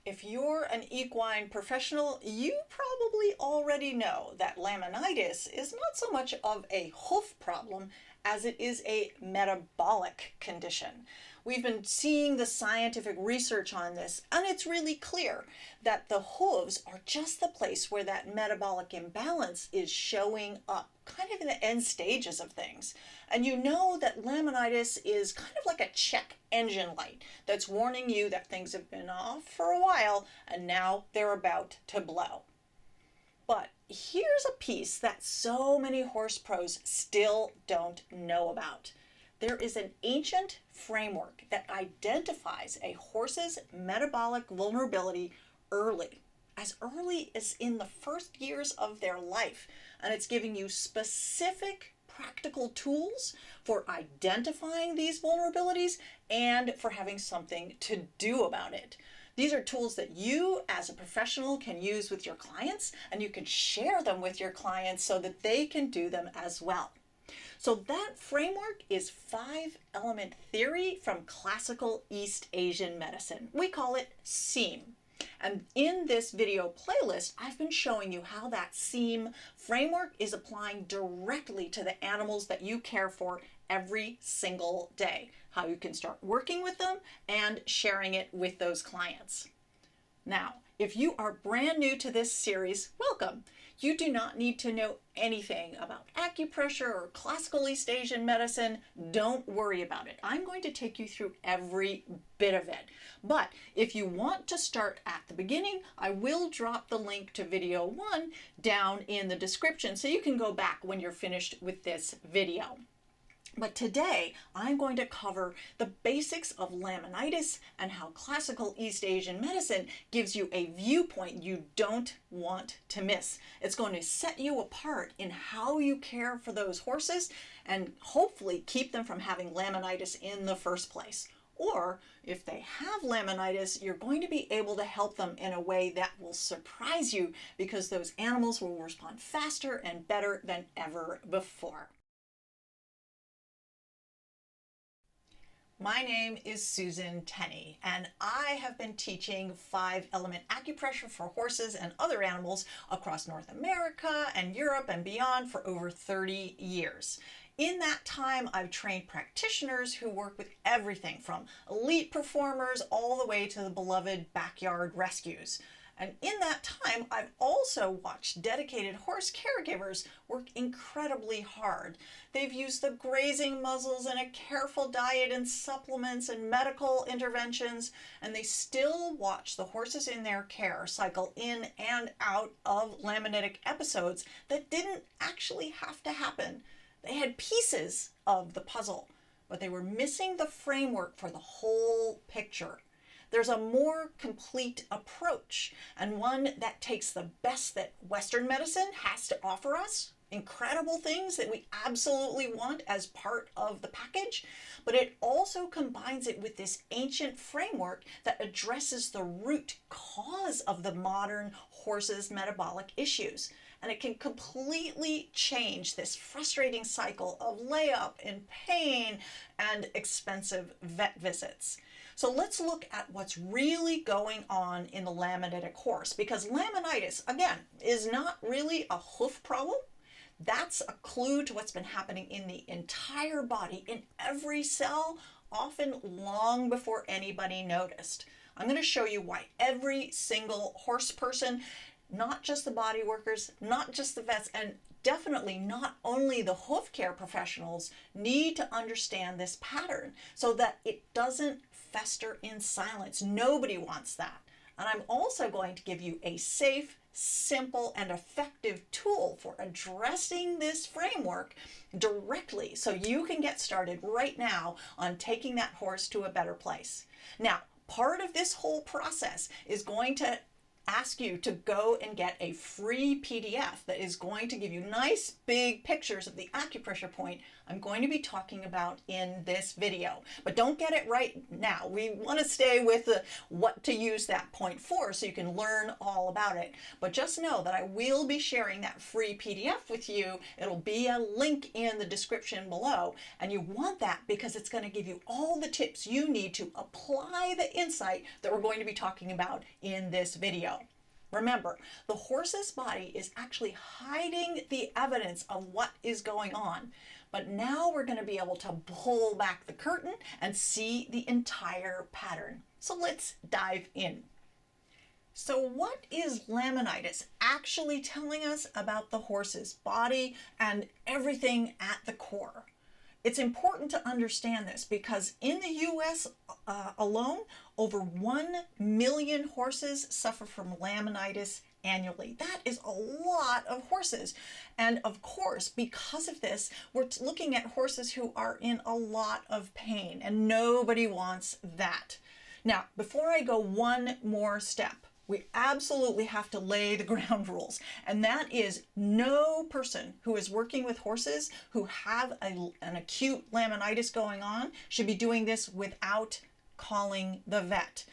If you're an equine professional, you probably already know that laminitis is not so much of a hoof problem as it is a metabolic condition. We've been seeing the scientific research on this, and it's really clear that the hooves are just the place where that metabolic imbalance is showing up, kind of in the end stages of things. And you know that laminitis is kind of like a check engine light that's warning you that things have been off for a while and now they're about to blow. But here's a piece that so many horse pros still don't know about. There is an ancient framework that identifies a horse's metabolic vulnerability as early as in the first years of their life. And it's giving you specific practical tools for identifying these vulnerabilities and for having something to do about it. These are tools that you as a professional can use with your clients, and you can share them with your clients so that they can do them as well. So that framework is 5-element theory from classical East Asian medicine. We call it SEAM. And in this video playlist, I've been showing you how that SEAM framework is applying directly to the animals that you care for every single day, how you can start working with them and sharing it with those clients. Now, if you are brand new to this series, welcome. You do not need to know anything about acupressure or classical East Asian medicine. Don't worry about it. I'm going to take you through every bit of it. But if you want to start at the beginning, I will drop the link to video 1 down in the description so you can go back when you're finished with this video. But today, I'm going to cover the basics of laminitis and how classical East Asian medicine gives you a viewpoint you don't want to miss. It's going to set you apart in how you care for those horses and hopefully keep them from having laminitis in the first place. Or if they have laminitis, you're going to be able to help them in a way that will surprise you because those animals will respond faster and better than ever before. My name is Susan Tenney, and I have been teaching 5-element acupressure for horses and other animals across North America and Europe and beyond for over 30 years. In that time, I've trained practitioners who work with everything from elite performers all the way to the beloved backyard rescues. And in that time, I've also watched dedicated horse caregivers work incredibly hard. They've used the grazing muzzles and a careful diet and supplements and medical interventions, and they still watch the horses in their care cycle in and out of laminitic episodes that didn't actually have to happen. They had pieces of the puzzle, but they were missing the framework for the whole picture. There's a more complete approach, and one that takes the best that Western medicine has to offer us, incredible things that we absolutely want as part of the package, but it also combines it with this ancient framework that addresses the root cause of the modern horse's metabolic issues. And it can completely change this frustrating cycle of layup and pain and expensive vet visits. So let's look at what's really going on in the laminitic horse, because laminitis, again, is not really a hoof problem. That's a clue to what's been happening in the entire body, in every cell, often long before anybody noticed. I'm going to show you why every single horse person, not just the body workers, not just the vets, and definitely not only the hoof care professionals, need to understand this pattern so that it doesn't fester in silence. Nobody wants that. And I'm also going to give you a safe, simple, and effective tool for addressing this framework directly so you can get started right now on taking that horse to a better place. Now, part of this whole process is going to ask you to go and get a free PDF that is going to give you nice big pictures of the acupressure point I'm going to be talking about in this video. But don't get it right now. We want to stay with what to use that point for so you can learn all about it. But just know that I will be sharing that free PDF with you. It'll be a link in the description below, and you want that because it's going to give you all the tips you need to apply the insight that we're going to be talking about in this video. Remember, the horse's body is actually hiding the evidence of what is going on. But now we're going to be able to pull back the curtain and see the entire pattern. So let's dive in. So what is laminitis actually telling us about the horse's body and everything at the core? It's important to understand this because in the US alone, over 1 million horses suffer from laminitis annually. That is a lot of horses. And of course, because of this, we're looking at horses who are in a lot of pain, and nobody wants that. Now, before I go one more step, we absolutely have to lay the ground rules, and that is no person who is working with horses who have an acute laminitis going on should be doing this without calling the vet.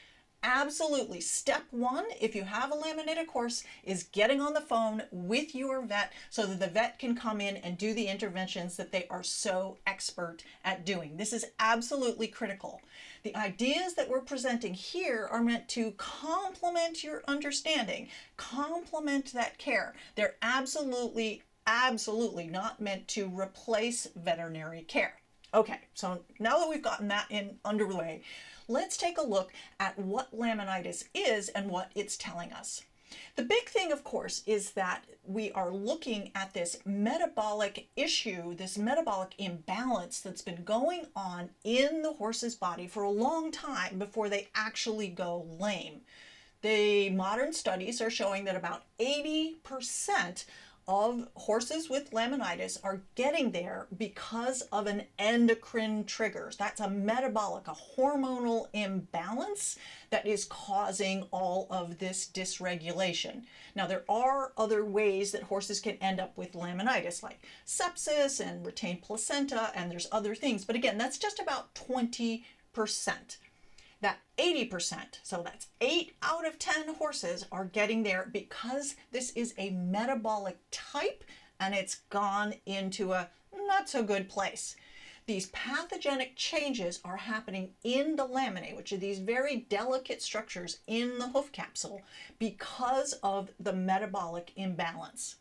Absolutely. Step one, if you have a laminitic horse, is getting on the phone with your vet so that the vet can come in and do the interventions that they are so expert at doing. This is absolutely critical. The ideas that we're presenting here are meant to complement your understanding, complement that care. They're absolutely not meant to replace veterinary care. Okay, so now that we've gotten that underway, let's take a look at what laminitis is and what it's telling us. The big thing, of course, is that we are looking at this metabolic issue, this metabolic imbalance that's been going on in the horse's body for a long time before they actually go lame. The modern studies are showing that about 80% of horses with laminitis are getting there because of an endocrine trigger. That's a metabolic, a hormonal imbalance that is causing all of this dysregulation. Now, there are other ways that horses can end up with laminitis, like sepsis and retained placenta, and there's other things. But again, that's just about 20%. That 80%, so that's 8 out of 10 horses are getting there because this is a metabolic type and it's gone into a not so good place. These pathogenic changes are happening in the laminae, which are these very delicate structures in the hoof capsule, because of the metabolic imbalance.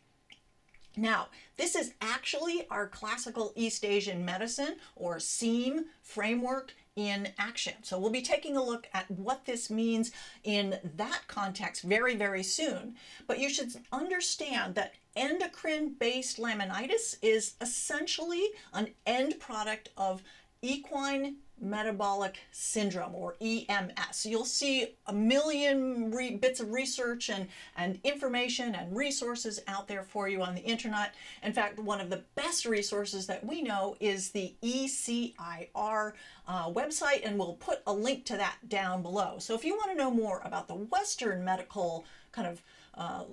Now, this is actually our classical East Asian medicine, or SEAM framework, in action. So we'll be taking a look at what this means in that context very, very soon. But you should understand that endocrine-based laminitis is essentially an end product of Equine Metabolic Syndrome, or EMS. You'll see a million bits of research and information and resources out there for you on the internet. In fact, one of the best resources that we know is the ECIR website, and we'll put a link to that down below. So if you want to know more about the Western medical kind of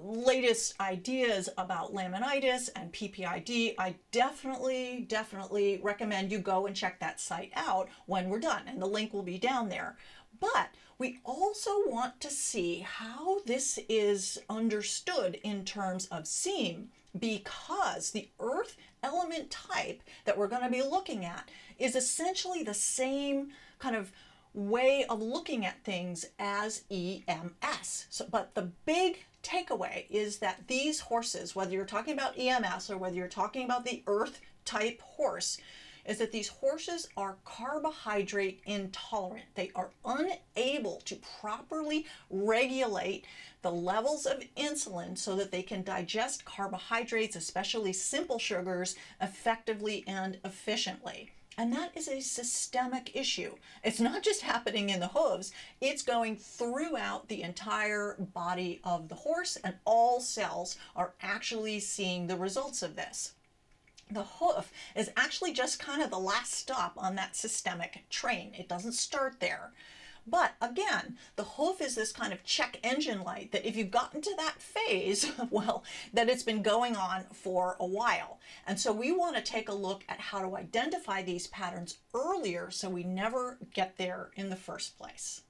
latest ideas about laminitis and PPID, I definitely recommend you go and check that site out when we're done, and the link will be down there. But we also want to see how this is understood in terms of SEAM, because the earth element type that we're going to be looking at is essentially the same kind of way of looking at things as EMS. So, but the big takeaway is that these horses, whether you're talking about EMS or whether you're talking about the earth type horse, is that these horses are carbohydrate intolerant. They are unable to properly regulate the levels of insulin so that they can digest carbohydrates, especially simple sugars, effectively and efficiently. And that is a systemic issue. It's not just happening in the hooves, it's going throughout the entire body of the horse, and all cells are actually seeing the results of this. The hoof is actually just kind of the last stop on that systemic train. It doesn't start there. But again, the hoof is this kind of check engine light that if you've gotten to that phase, well, that it's been going on for a while. And so we want to take a look at how to identify these patterns earlier so we never get there in the first place.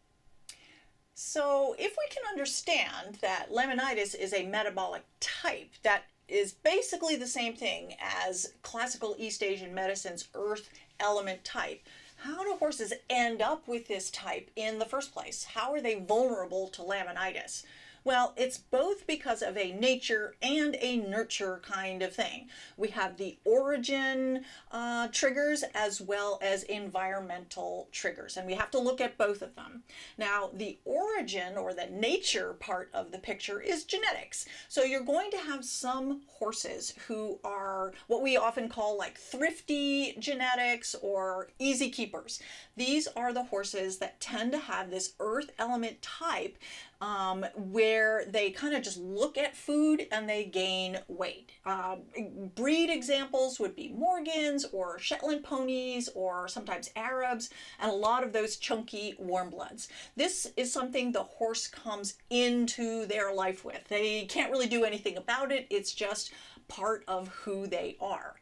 So if we can understand that laminitis is a metabolic type, that is basically the same thing as classical East Asian medicine's earth element type. How do horses end up with this type in the first place? How are they vulnerable to laminitis? Well, it's both because of a nature and a nurture kind of thing. We have the origin triggers as well as environmental triggers, and we have to look at both of them. Now, the origin or the nature part of the picture is genetics. So you're going to have some horses who are what we often call like thrifty genetics or easy keepers. These are the horses that tend to have this earth element type where they kind of just look at food and they gain weight. Breed examples would be Morgans or Shetland ponies or sometimes Arabs, and a lot of those chunky warm bloods. This is something the horse comes into their life with. They can't really do anything about it. It's just part of who they are.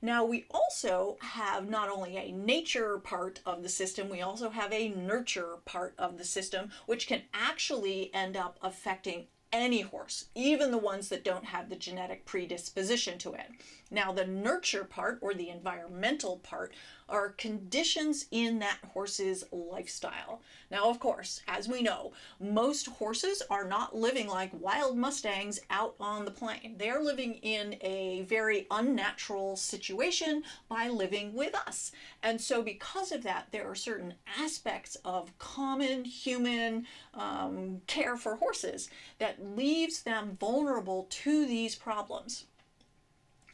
Now, we also have not only a nature part of the system, we also have a nurture part of the system, which can actually end up affecting any horse, even the ones that don't have the genetic predisposition to it. Now, the nurture part, or the environmental part, are conditions in that horse's lifestyle. Now, of course, as we know, most horses are not living like wild Mustangs out on the plain. They're living in a very unnatural situation by living with us. And so because of that, there are certain aspects of common human care for horses that leaves them vulnerable to these problems.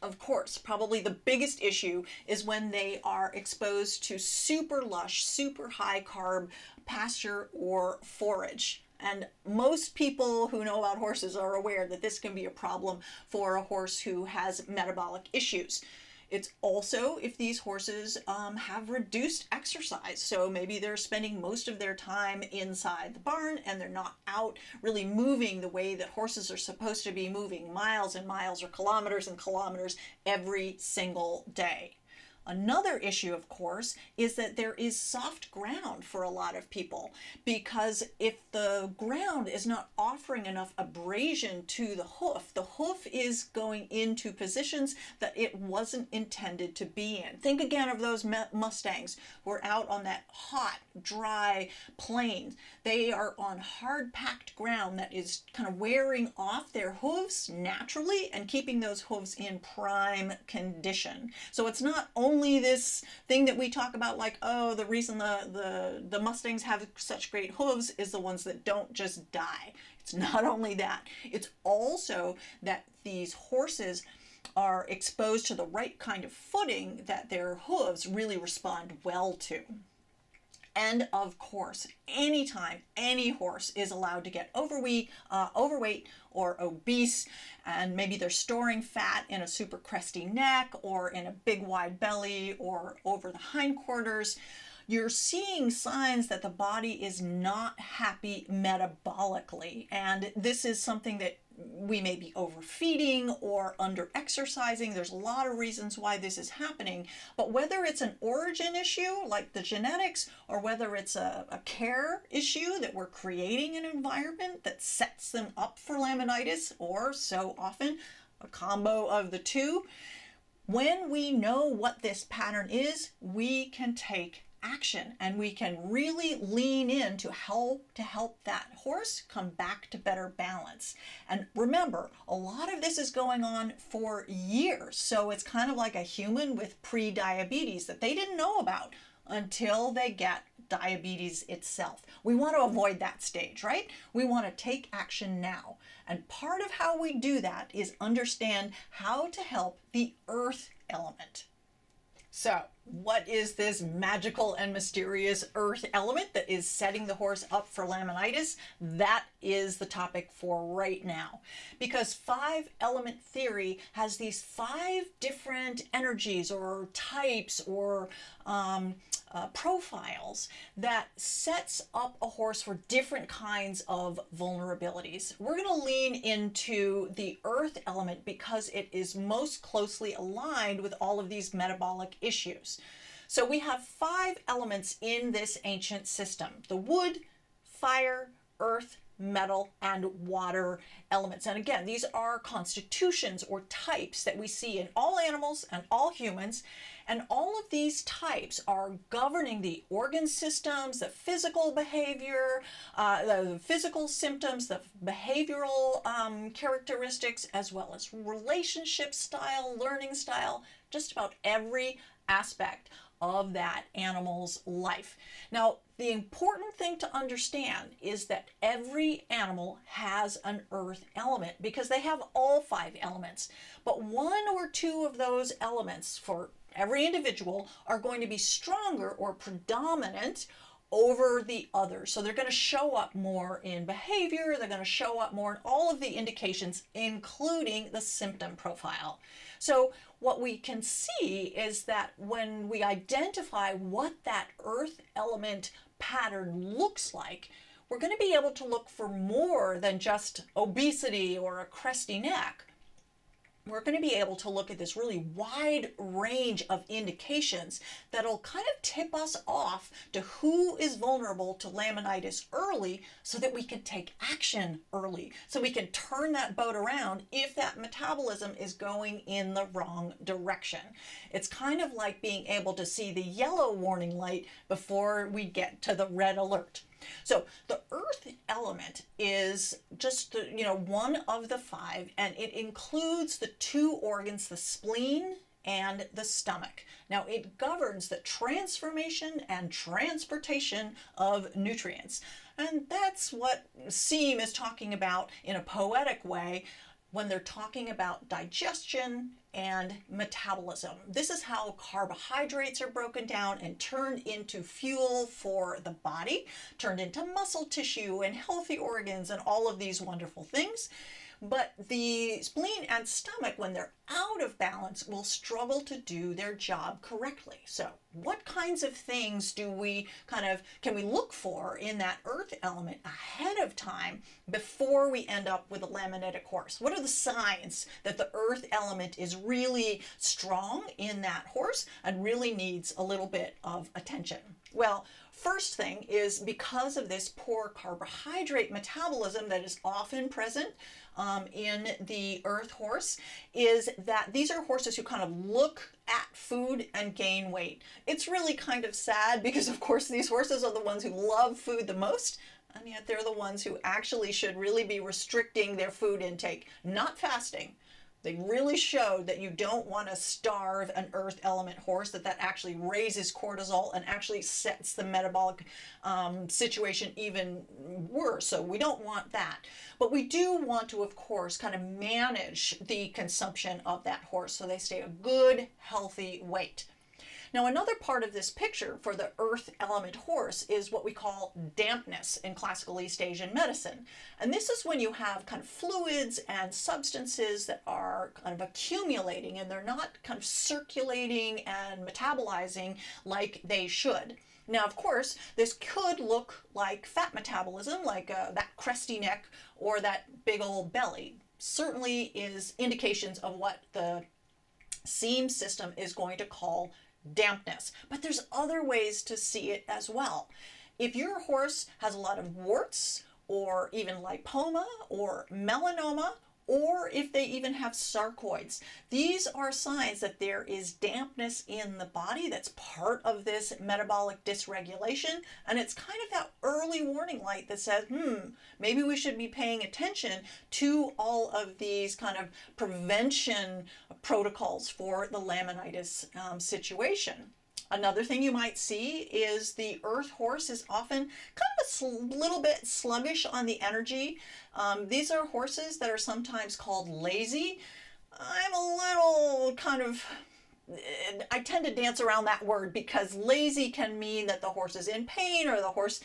Of course, probably the biggest issue is when they are exposed to super lush, super high carb pasture or forage. And most people who know about horses are aware that this can be a problem for a horse who has metabolic issues. It's also if these horses have reduced exercise. So maybe they're spending most of their time inside the barn and they're not out really moving the way that horses are supposed to be moving, miles and miles or kilometers and kilometers every single day. Another issue, of course, is that there is soft ground for a lot of people, because if the ground is not offering enough abrasion to the hoof is going into positions that it wasn't intended to be in. Think again of those Mustangs who are out on that hot, dry plain. They are on hard-packed ground that is kind of wearing off their hooves naturally and keeping those hooves in prime condition. So it's not only this thing that we talk about like, oh, the reason the Mustangs have such great hooves is the ones that don't just die. It's not only that. It's also that these horses are exposed to the right kind of footing that their hooves really respond well to. And of course, anytime any horse is allowed to get overweight or obese, and maybe they're storing fat in a super cresty neck or in a big wide belly or over the hindquarters, you're seeing signs that the body is not happy metabolically. And this is something that we may be overfeeding or under-exercising. There's a lot of reasons why this is happening. But whether it's an origin issue, like the genetics, or whether it's a care issue that we're creating an environment that sets them up for laminitis, or so often a combo of the two, when we know what this pattern is, we can take action and we can really lean in to help that horse come back to better balance. And remember, a lot of this is going on for years, so it's kind of like a human with pre-diabetes that they didn't know about until they get diabetes itself. We want to avoid that stage, right? We want to take action now. And part of how we do that is understand how to help the earth element. So What is this magical and mysterious earth element that is setting the horse up for laminitis? That is the topic for right now. Because 5-element theory has these 5 different energies or types or profiles that sets up a horse for different kinds of vulnerabilities. We're going to lean into the earth element because it is most closely aligned with all of these metabolic issues. So we have 5 elements in this ancient system: the wood, fire, earth, metal, and water elements. And again, these are constitutions or types that we see in all animals and all humans. And all of these types are governing the organ systems, the physical behavior, the physical symptoms, the behavioral characteristics, as well as relationship style, learning style, just about every aspect of that animal's life. Now, the important thing to understand is that every animal has an earth element because they have all 5 elements. But 1 or 2 of those elements for every individual are going to be stronger or predominant over the others. So they're going to show up more in behavior, they're going to show up more in all of the indications, including the symptom profile. So what we can see is that when we identify what that earth element pattern looks like, we're going to be able to look for more than just obesity or a crusty neck. We're going to be able to look at this really wide range of indications that'll kind of tip us off to who is vulnerable to laminitis early so that we can take action early, so we can turn that boat around if that metabolism is going in the wrong direction. It's kind of like being able to see the yellow warning light before we get to the red alert. So the earth element is just one of the 5, and it includes the 2 organs, the spleen and the stomach. Now it governs the transformation and transportation of nutrients. And that's what Seam is talking about in a poetic way when they're talking about digestion and metabolism. This is how carbohydrates are broken down and turned into fuel for the body, turned into muscle tissue and healthy organs and all of these wonderful things. But the spleen and stomach, when they're out of balance, will struggle to do their job correctly. So what kinds of things can we look for in that earth element ahead of time before we end up with a laminitic horse? What are the signs that the earth element is really strong in that horse and really needs a little bit of attention? Well, first thing is, because of this poor carbohydrate metabolism that is often present in the earth horse, is that these are horses who kind of look at food and gain weight. It's really kind of sad because, of course, these horses are the ones who love food the most, and yet they're the ones who actually should really be restricting their food intake, not fasting. They really showed that you don't want to starve an earth element horse, that actually raises cortisol and actually sets the metabolic situation even worse. So we don't want that. But we do want to, of course, kind of manage the consumption of that horse so they stay a good, healthy weight. Now, another part of this picture for the earth element horse is what we call dampness in classical East Asian medicine. And this is when you have kind of fluids and substances that are kind of accumulating and they're not kind of circulating and metabolizing like they should. Now, of course, this could look like fat metabolism, like that crusty neck or that big old belly. Certainly is indications of what the Seam system is going to call dampness. But there's other ways to see it as well. If your horse has a lot of warts or even lipoma or melanoma, or if they even have sarcoids, these are signs that there is dampness in the body that's part of this metabolic dysregulation, and it's kind of that early warning light that says, maybe we should be paying attention to all of these kind of prevention protocols for the laminitis situation. Another thing you might see is the earth horse is often kind of a little bit sluggish on the energy. These are horses that are sometimes called lazy. I'm a little kind of I tend to dance around that word because lazy can mean that the horse is in pain or the horse,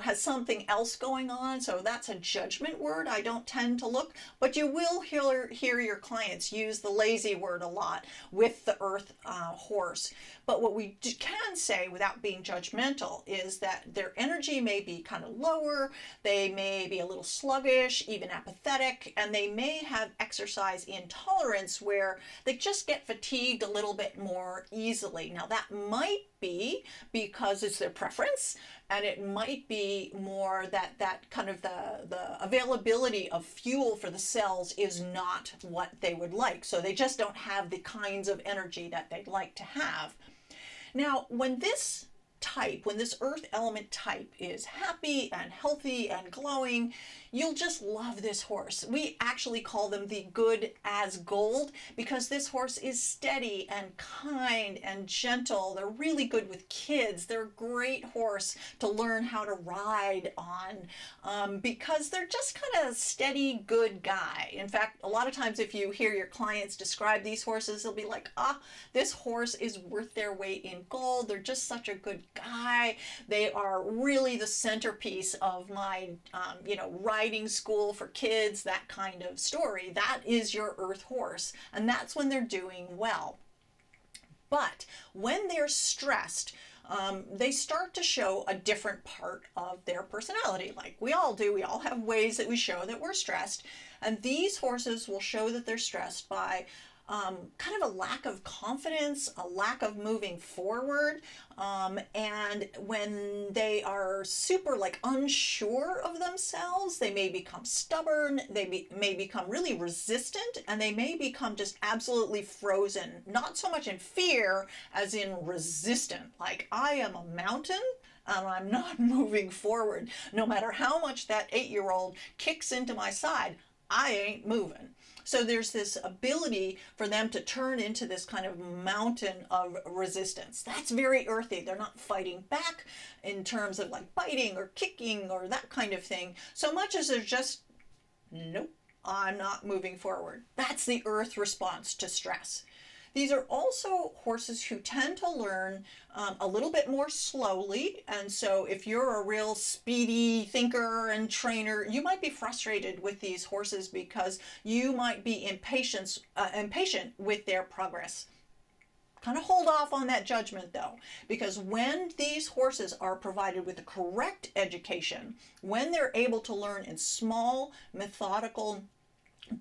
has something else going on. So that's a judgment word I don't tend to look, but you will hear your clients use the lazy word a lot with the earth horse. But what we can say without being judgmental is that their energy may be kind of lower, they may be a little sluggish, even apathetic, and they may have exercise intolerance where they just get fatigued a little bit more easily. Now that might be because it's their preference, and it might be more that kind of the availability of fuel for the cells is not what they would like. So they just don't have the kinds of energy that they'd like to have. Now, when this earth element type is happy and healthy and glowing, you'll just love this horse. We actually call them the good as gold because this horse is steady and kind and gentle. They're really good with kids. They're a great horse to learn how to ride on because they're just kind of a steady, good guy. In fact, a lot of times if you hear your clients describe these horses, they'll be like, this horse is worth their weight in gold. They're just such a good guy. They are really the centerpiece of my, riding school for kids, that kind of story. That is your earth horse, and that's when they're doing well. But when they're stressed, they start to show a different part of their personality, like we all do. We all have ways that we show that we're stressed, and these horses will show that they're stressed by kind of a lack of confidence, a lack of moving forward, and when they are super unsure of themselves, they may become stubborn, they may become really resistant, and they may become just absolutely frozen, not so much in fear as in resistant, like I am a mountain and I'm not moving forward. No matter how much that 8-year-old kicks into my side, I ain't moving. So there's this ability for them to turn into this kind of mountain of resistance. That's very earthy. They're not fighting back in terms of biting or kicking or that kind of thing, so much as they're just, nope, I'm not moving forward. That's the earth response to stress. These are also horses who tend to learn a little bit more slowly. And so if you're a real speedy thinker and trainer, you might be frustrated with these horses because you might be impatient with their progress. Kind of hold off on that judgment though, because when these horses are provided with the correct education, when they're able to learn in small, methodical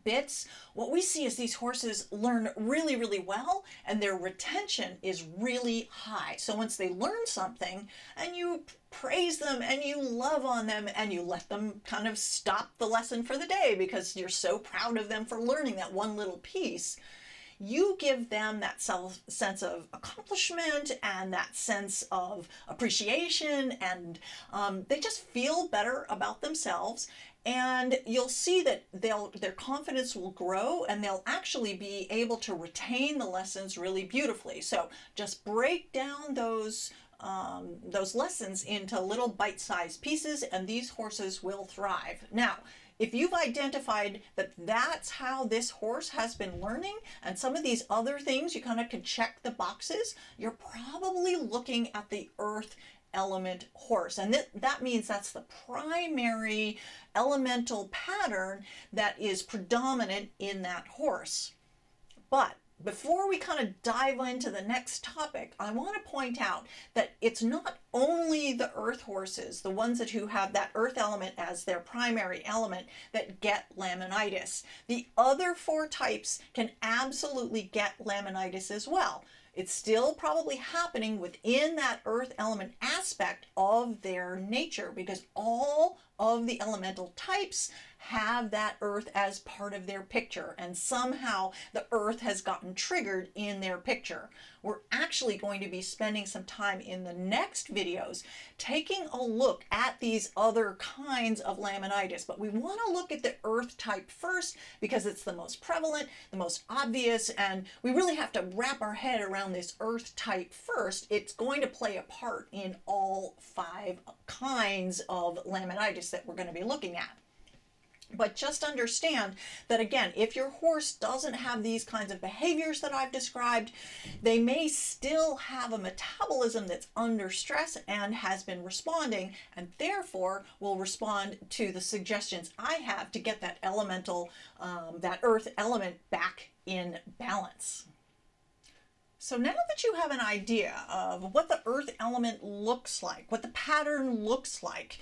bits, what we see is these horses learn really, really well, and their retention is really high. So once they learn something and you praise them and you love on them and you let them kind of stop the lesson for the day because you're so proud of them for learning that one little piece, you give them that sense of accomplishment and that sense of appreciation, and they just feel better about themselves. And you'll see that their confidence will grow, and they'll actually be able to retain the lessons really beautifully. So just break down those lessons into little bite-sized pieces, and these horses will thrive. Now, if you've identified that that's how this horse has been learning, and some of these other things you kind of can check the boxes, you're probably looking at the earth element horse, and that means that's the primary elemental pattern that is predominant in that horse. But before we kind of dive into the next topic, I want to point out that it's not only the earth horses, the ones who have that earth element as their primary element, that get laminitis. The other 4 types can absolutely get laminitis as well. It's still probably happening within that earth element aspect of their nature because all of the elemental types have that earth as part of their picture, and somehow the earth has gotten triggered in their picture. We're actually going to be spending some time in the next videos taking a look at these other kinds of laminitis, but we want to look at the earth type first because it's the most prevalent, the most obvious, and we really have to wrap our head around this earth type first. It's going to play a part in all 5 kinds of laminitis that we're going to be looking at. But just understand that, again, if your horse doesn't have these kinds of behaviors that I've described, they may still have a metabolism that's under stress and has been responding, and therefore will respond to the suggestions I have to get that elemental, that earth element back in balance. So now that you have an idea of what the earth element looks like, what the pattern looks like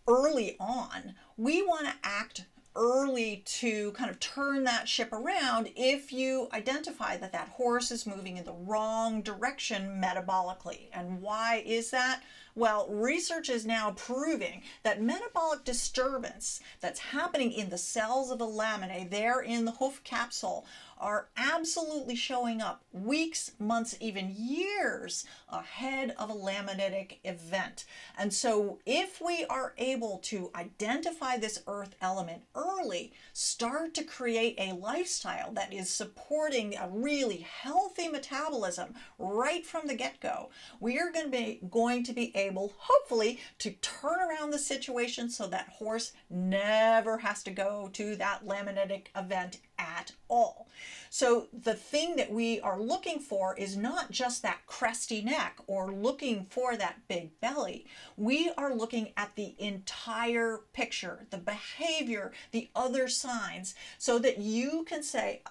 early on, we want to act early to kind of turn that ship around if you identify that that horse is moving in the wrong direction metabolically. And why is that? Well, research is now proving that metabolic disturbance that's happening in the cells of the laminae there in the hoof capsule are absolutely showing up weeks, months, even years ahead of a laminitic event. And so if we are able to identify this earth element early, start to create a lifestyle that is supporting a really healthy metabolism right from the get-go, we are going to be able, hopefully, to turn around the situation so that horse never has to go to that laminitic event at all. So the thing that we are looking for is not just that cresty neck or looking for that big belly. We are looking at the entire picture, the behavior, the other signs, so that you can say,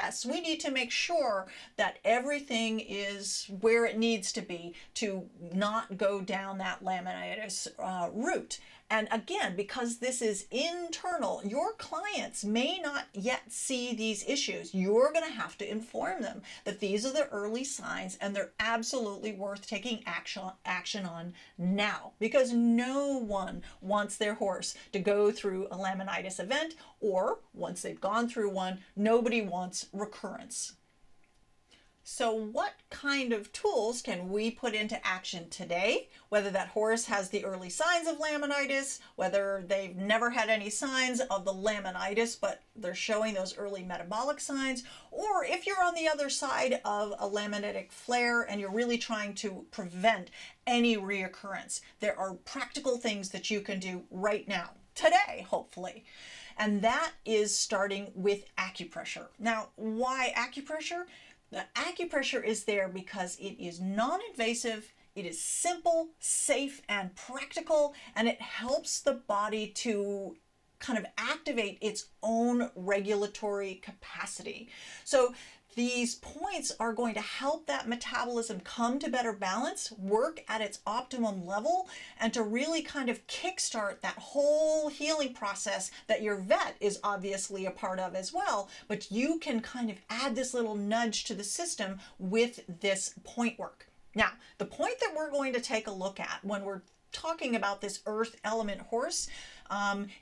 yes, we need to make sure that everything is where it needs to be to not go down that laminitis route. And again, because this is internal, your clients may not yet see these issues. You're going to have to inform them that these are the early signs and they're absolutely worth taking action on now, because no one wants their horse to go through a laminitis event, or once they've gone through one, nobody wants recurrence. So what kind of tools can we put into action today? Whether that horse has the early signs of laminitis, whether they've never had any signs of the laminitis, but they're showing those early metabolic signs, or if you're on the other side of a laminitic flare and you're really trying to prevent any reoccurrence, there are practical things that you can do right now, today, hopefully. And that is starting with acupressure. Now, why acupressure? The acupressure is there because it is non-invasive, it is simple, safe, and practical, and it helps the body to kind of activate its own regulatory capacity. So these points are going to help that metabolism come to better balance, work at its optimum level, and to really kind of kickstart that whole healing process that your vet is obviously a part of as well. But you can kind of add this little nudge to the system with this point work. Now, the point that we're going to take a look at when we're talking about this earth element horse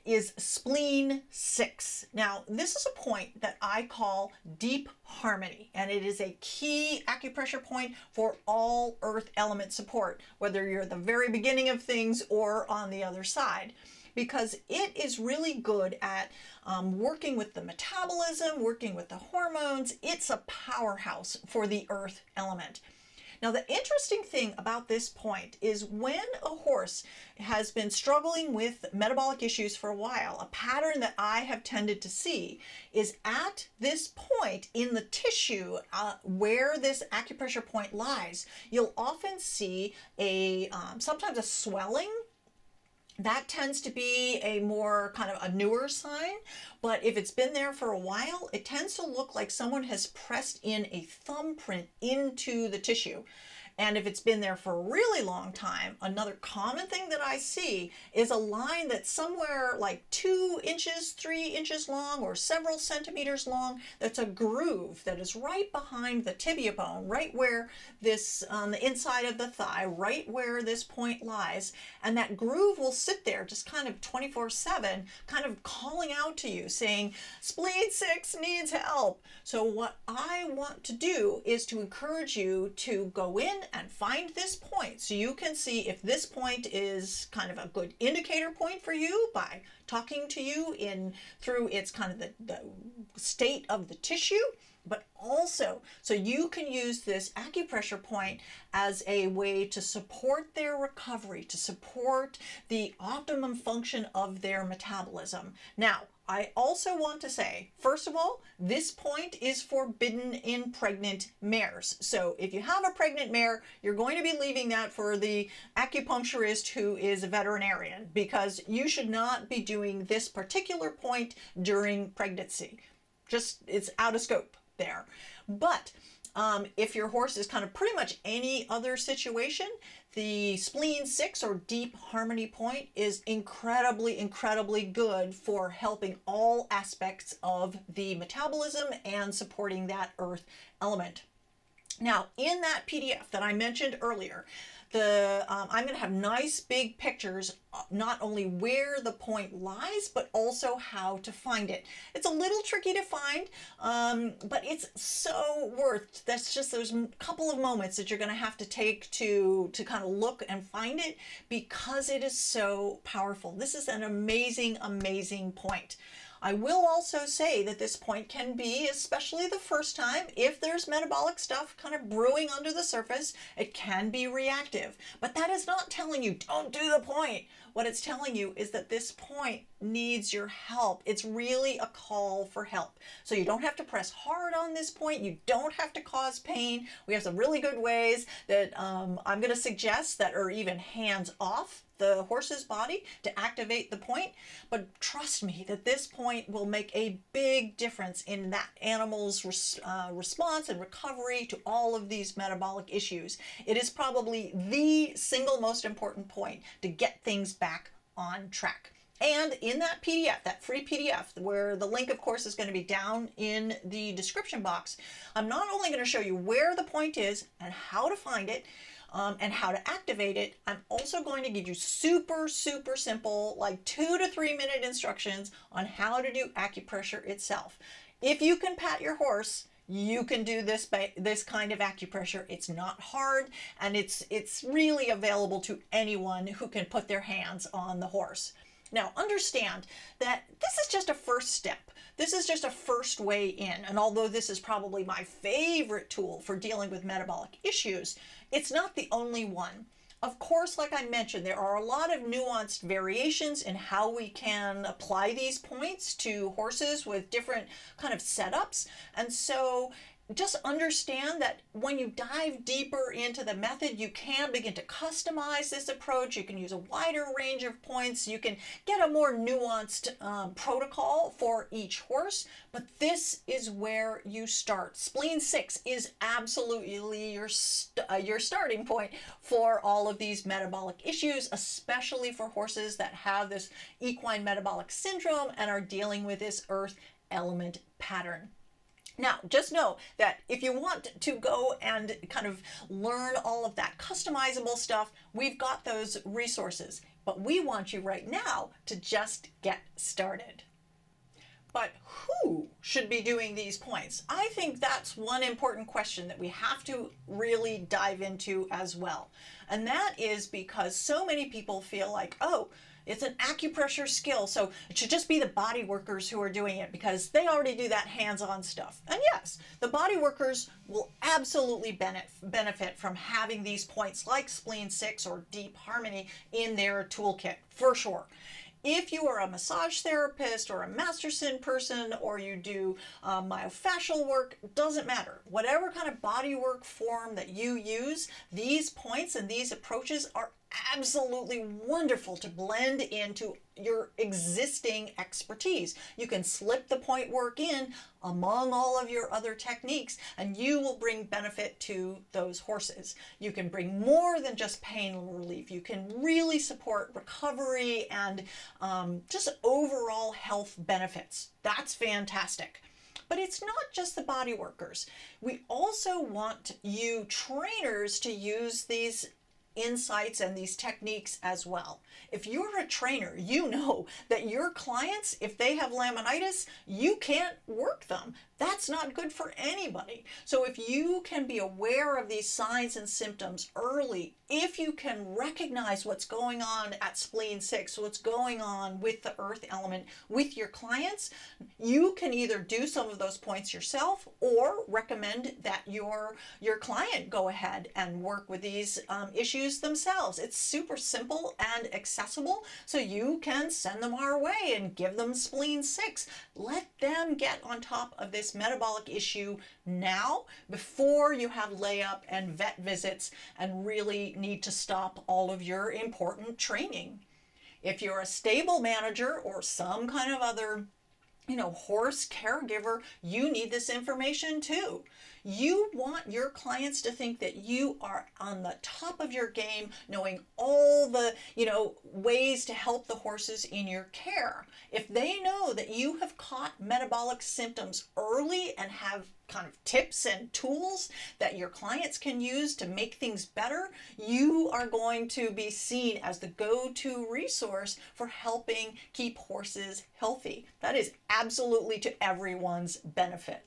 is spleen 6. Now, this is a point that I call deep harmony, and it is a key acupressure point for all earth element support, whether you're at the very beginning of things or on the other side, because it is really good at working with the metabolism, working with the hormones. It's a powerhouse for the earth element. Now, the interesting thing about this point is when a horse has been struggling with metabolic issues for a while, a pattern that I have tended to see is at this point in the tissue where this acupressure point lies, you'll often see sometimes a swelling. That tends to be a more kind of a newer sign, but if it's been there for a while, it tends to look like someone has pressed in a thumbprint into the tissue. And if it's been there for a really long time, another common thing that I see is a line that's somewhere like 2 inches, 3 inches long, or several centimeters long. That's a groove that is right behind the tibia bone, right where this, on the inside of the thigh, right where this point lies. And that groove will sit there just kind of 24/7, kind of calling out to you, saying, spleen 6 needs help. So what I want to do is to encourage you to go in and find this point so you can see if this point is kind of a good indicator point for you by talking to you through its kind of the state of the tissue, but also so you can use this acupressure point as a way to support their recovery, to support the optimum function of their metabolism. Now, I also want to say, first of all, this point is forbidden in pregnant mares. So if you have a pregnant mare, you're going to be leaving that for the acupuncturist who is a veterinarian, because you should not be doing this particular point during pregnancy. Just, it's out of scope there. But if your horse is kind of pretty much any other situation, the spleen 6 or deep harmony point is incredibly, incredibly good for helping all aspects of the metabolism and supporting that earth element. Now, in that PDF that I mentioned earlier, I'm going to have nice big pictures, not only where the point lies, but also how to find it. It's a little tricky to find, but it's so worth. That's just those couple of moments that you're going to have to take to kind of look and find it, because it is so powerful. This is an amazing, amazing point. I will also say that this point can be, especially the first time, if there's metabolic stuff kind of brewing under the surface, it can be reactive. But that is not telling you, don't do the point. What it's telling you is that this point needs your help. It's really a call for help. So you don't have to press hard on this point. You don't have to cause pain. We have some really good ways that I'm going to suggest that are even hands off the horse's body to activate the point. But trust me that this point will make a big difference in that animal's response and recovery to all of these metabolic issues. It is probably the single most important point to get things back on track. And in that PDF, that free PDF, where the link, of course, is going to be down in the description box, I'm not only going to show you where the point is and how to find it, and how to activate it, I'm also going to give you super, super simple, like 2 to 3 minute instructions on how to do acupressure itself. If you can pat your horse, you can do this kind of acupressure. It's not hard, and it's really available to anyone who can put their hands on the horse. Now, understand that this is just a first step. This is just a first way in, and although this is probably my favorite tool for dealing with metabolic issues, it's not the only one. Of course, like I mentioned, there are a lot of nuanced variations in how we can apply these points to horses with different kind of setups, and so just understand that when you dive deeper into the method, you can begin to customize this approach. You can use a wider range of points. You can get a more nuanced protocol for each horse, but this is where you start. Spleen 6 is absolutely your starting point for all of these metabolic issues, especially for horses that have this equine metabolic syndrome and are dealing with this earth element pattern. Now, just know that if you want to go and kind of learn all of that customizable stuff, we've got those resources. But we want you right now to just get started. But who should be doing these points? I think that's one important question that we have to really dive into as well. And that is because so many people feel like, oh, it's an acupressure skill, so it should just be the body workers who are doing it because they already do that hands-on stuff. And yes, the body workers will absolutely benefit from having these points like spleen 6 or deep harmony in their toolkit, for sure. If you are a massage therapist or a Masterson person, or you do myofascial work, doesn't matter. Whatever kind of body work form that you use, these points and these approaches are absolutely wonderful to blend into your existing expertise. You can slip the point work in among all of your other techniques, and you will bring benefit to those horses. You can bring more than just pain relief. You can really support recovery and just overall health benefits. That's fantastic. But it's not just the body workers. We also want you trainers to use these insights and these techniques as well. If you're a trainer, you know that your clients, if they have laminitis, you can't work them. That's not good for anybody. So if you can be aware of these signs and symptoms early, if you can recognize what's going on at spleen 6, what's going on with the earth element with your clients, you can either do some of those points yourself or recommend that your client go ahead and work with these issues use themselves. It's super simple and accessible, so you can send them our way and give them spleen 6. Let them get on top of this metabolic issue now before you have layup and vet visits and really need to stop all of your important training. If you're a stable manager or some kind of other horse caregiver, you need this information too. You want your clients to think that you are on the top of your game, knowing all the, ways to help the horses in your care. If they know that you have caught metabolic symptoms early and have kind of tips and tools that your clients can use to make things better, you are going to be seen as the go-to resource for helping keep horses healthy. That is absolutely to everyone's benefit.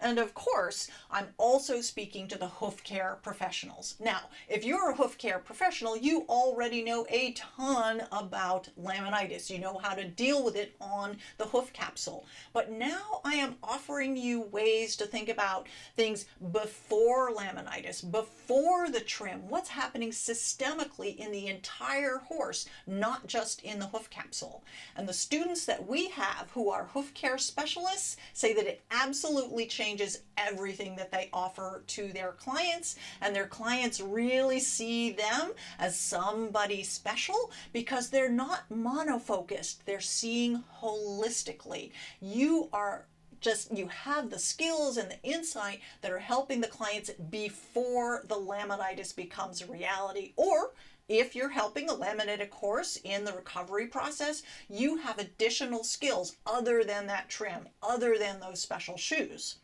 And of course, I'm also speaking to the hoof care professionals. Now, if you're a hoof care professional, you already know a ton about laminitis. You know how to deal with it on the hoof capsule. But now I am offering you ways to think about things before laminitis, before the trim, what's happening systemically in the entire horse, not just in the hoof capsule. And the students that we have who are hoof care specialists say that it absolutely changes everything that they offer to their clients, and their clients really see them as somebody special because they're not monofocused, they're seeing holistically. You have the skills and the insight that are helping the clients before the laminitis becomes a reality. Or if you're helping a laminitic horse in the recovery process, you have additional skills other than that trim, other than those special shoes.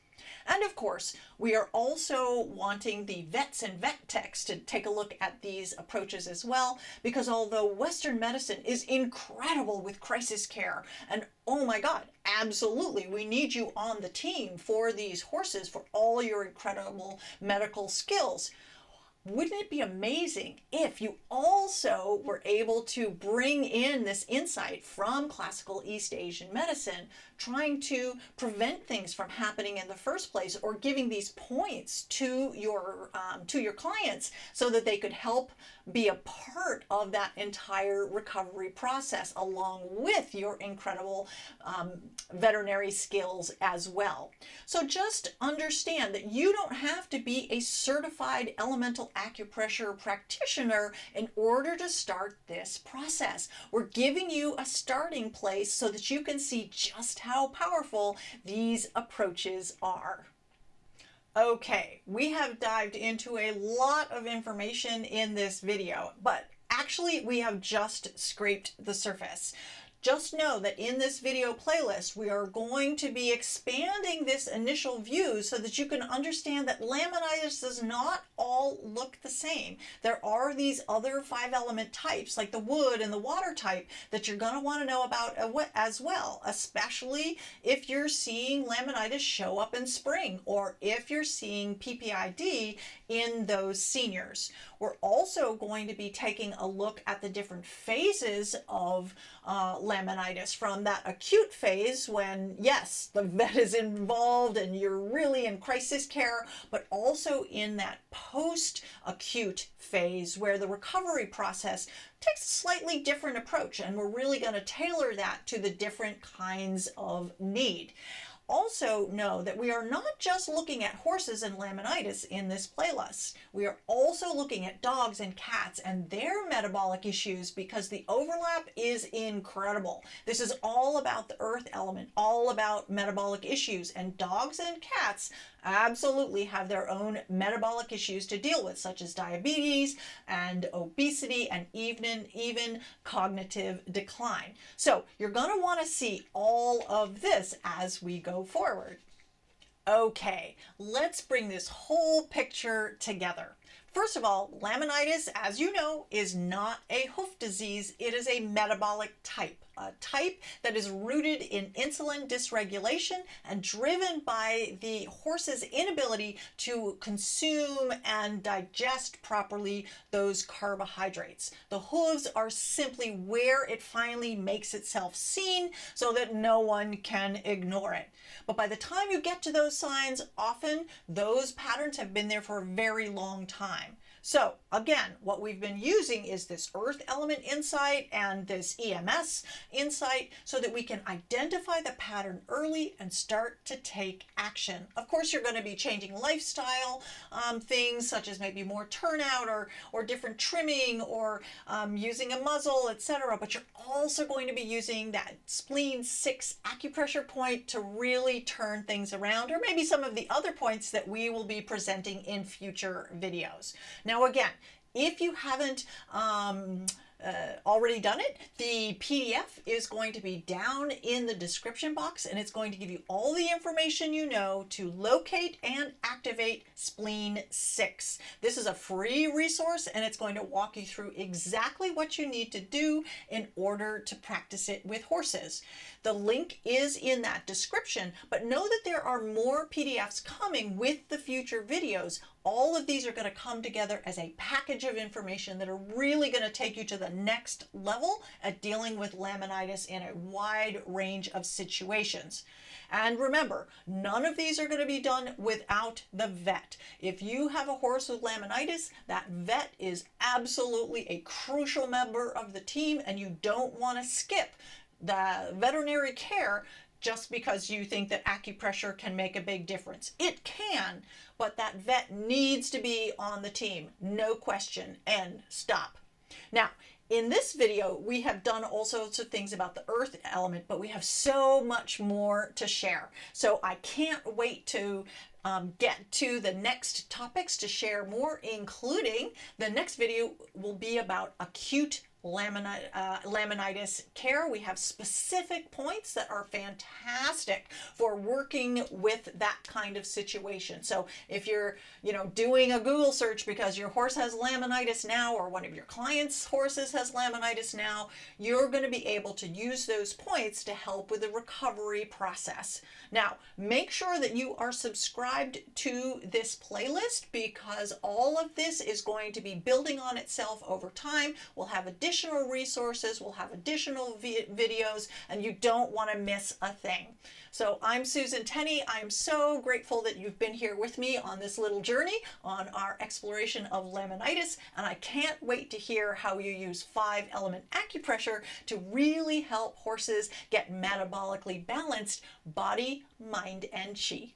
And of course, we are also wanting the vets and vet techs to take a look at these approaches as well, because although Western medicine is incredible with crisis care, and oh my God, absolutely, we need you on the team for these horses for all your incredible medical skills. Wouldn't it be amazing if you also were able to bring in this insight from classical East Asian medicine, trying to prevent things from happening in the first place, or giving these points to your clients so that they could help be a part of that entire recovery process along with your incredible veterinary skills as well. So just understand that you don't have to be a certified elemental acupressure practitioner in order to start this process. We're giving you a starting place so that you can see just how powerful these approaches are. Okay, we have dived into a lot of information in this video, but actually we have just scraped the surface. Just know that in this video playlist, we are going to be expanding this initial view so that you can understand that laminitis does not all look the same. There are these other 5-element types, like the wood and the water type, that you're going to want to know about as well, especially if you're seeing laminitis show up in spring, or if you're seeing PPID in those seniors. We're also going to be taking a look at the different phases of laminitis, from that acute phase when, yes, the vet is involved and you're really in crisis care, but also in that post-acute phase where the recovery process takes a slightly different approach, and we're really going to tailor that to the different kinds of need. Also know that we are not just looking at horses and laminitis in this playlist. We are also looking at dogs and cats and their metabolic issues, because the overlap is incredible. This is all about the earth element, all about metabolic issues, and dogs and cats absolutely have their own metabolic issues to deal with, such as diabetes and obesity and even cognitive decline. So you're going to want to see all of this as we go forward. Okay, let's bring this whole picture together. First of all, laminitis, as you know, is not a hoof disease. It is a metabolic type, a type that is rooted in insulin dysregulation and driven by the horse's inability to consume and digest properly those carbohydrates. The hooves are simply where it finally makes itself seen so that no one can ignore it. But by the time you get to those signs, often those patterns have been there for a very long time. So again, what we've been using is this earth element insight and this EMS insight so that we can identify the pattern early and start to take action. Of course, you're going to be changing lifestyle things such as maybe more turnout or different trimming or using a muzzle, etc. But you're also going to be using that spleen 6 acupressure point to really turn things around, or maybe some of the other points that we will be presenting in future videos. Now again, if you haven't already done it, the PDF is going to be down in the description box, and it's going to give you all the information you know to locate and activate spleen 6. This is a free resource, and it's going to walk you through exactly what you need to do in order to practice it with horses. The link is in that description, but know that there are more PDFs coming with the future videos. All of these are going to come together as a package of information that are really going to take you to the next level at dealing with laminitis in a wide range of situations. And remember, none of these are going to be done without the vet. If you have a horse with laminitis, that vet is absolutely a crucial member of the team, and you don't want to skip the veterinary care just because you think that acupressure can make a big difference. It can, but that vet needs to be on the team. No question. And stop. Now, in this video, we have done all sorts of things about the earth element, but we have so much more to share. So I can't wait to get to the next topics to share more, including the next video will be about acute laminitis care. We have specific points that are fantastic for working with that kind of situation. So if you're, doing a Google search because your horse has laminitis now, or one of your clients' horses has laminitis now, you're going to be able to use those points to help with the recovery process. Now, make sure that you are subscribed to this playlist, because all of this is going to be building on itself over time. We'll have additional resources, we'll have additional videos, and you don't want to miss a thing. So I'm Susan Tenney. I'm so grateful that you've been here with me on this little journey on our exploration of laminitis, and I can't wait to hear how you use 5-element acupressure to really help horses get metabolically balanced body, mind, and chi.